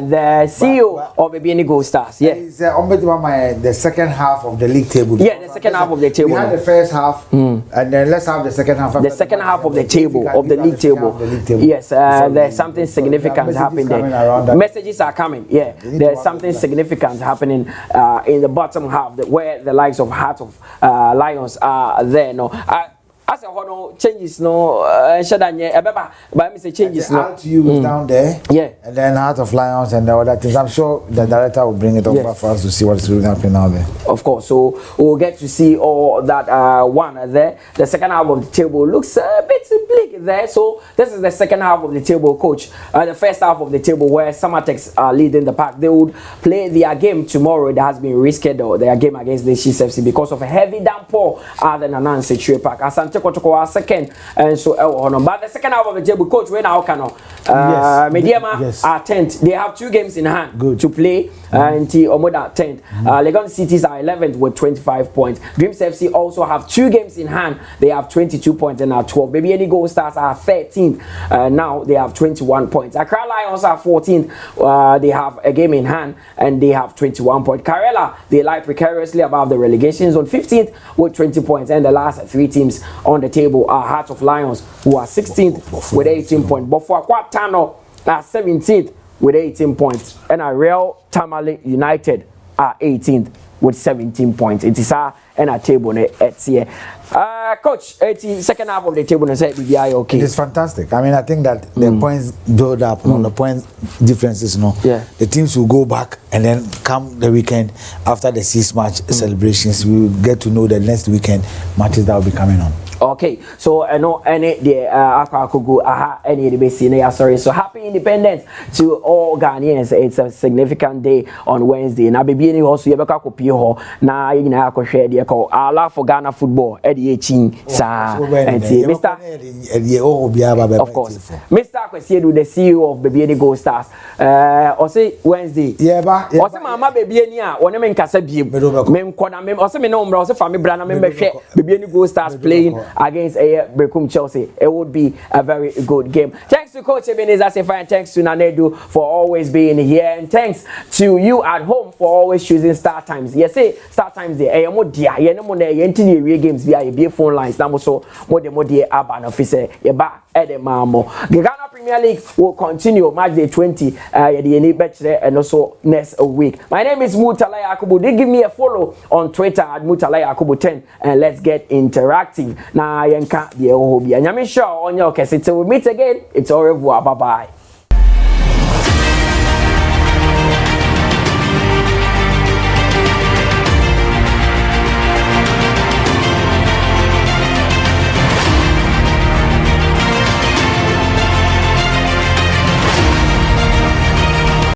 the CEO of Baby Gold Stars. Yeah, it's the second half of the league table. Yeah, the second half of the table. We had the first half, and then let's have the second half. The second half of the table, of the league table. Yes, there's something significant happening there. Messages are coming. Yeah, there's something significant happening in the bottom half, where the likes of Heart of Lions are there. No. As a whole changes no but me say changes no. Heart you is down there, yeah, and then Heart of Lions and the other things. I'm sure the director will bring it over for us to see what's really happening out there. Of course, so we'll get to see all that one there. The second half of the table looks a bit bleak there. So this is the second half of the table, Coach. The first half of the table where Samatex are leading the pack. They would play their game tomorrow. It has been rescheduled. Their game against the Chiefs FC because of a heavy downpour at the Nsoatreman Park. Asante Kotoko second, and so but the second half of the table, Coach, when now can Mediama are 10th. They have 2 games in hand to play, and Omoda 10th. Legon Cities are 11th with 25 points. Dreams FC also have 2 games in hand. They have 22 points and are 12. Baby any Gold Stars are 13th. Now they have 21 points. Accra Lions are 14th. They have a game in hand and they have 21 points. Karela, they lie precariously above the relegation zone, 15th with 20 points, and the last 3 teams on the table are Heart of Lions, who are 16th with 18 points. But for Aquatano are 17th with 18 points. And a Real Tamale United are 18th with 17 points. It is our table it's here. Coach, 80 second half of the table and say BBI okay. It's fantastic. I mean, I think that the points build up, the point differences, Yeah. The teams will go back and then come the weekend after the 6-match celebrations, we will get to know the next weekend matches that will be coming on. Okay, so any the Akwakugu any the base sorry. So happy independence to all Ghanaians. It's a significant day on Wednesday. Na baby any also yebeka ko pie ho na yina ko hwe de ko ala for Ghana football e de echin sa Mr. Of course. Mr. Kwesiedu, the CEO of Baby Any Gold Stars. Say Wednesday. Ose mama baby any a one me nkasa biem. Me nkoda me ose me no mbra ose fa me bra na me hwe Baby Any Gold Stars playing against Bekum Chelsea. It would be a very good game. Thanks to Coach Ebenezer Sefa and thanks to Nanedu for always being here, and thanks to you at home for always choosing Star Times. Yes, say Star Times there. Mo dia ye no mo na ye ntini games via be phone lines. Na mo so mo de aba no fi say ye ba e de mamo. The Ghana Premier League will continue match day 20 ye de any bet and also next week. My name is Mutalai Akubu. They give me a follow on Twitter at Mutalai Akubu 10 and let's get interactive. Na yenka the ohobi. Anyame sure on your case. Till we meet again. It's au revoir. Bye bye.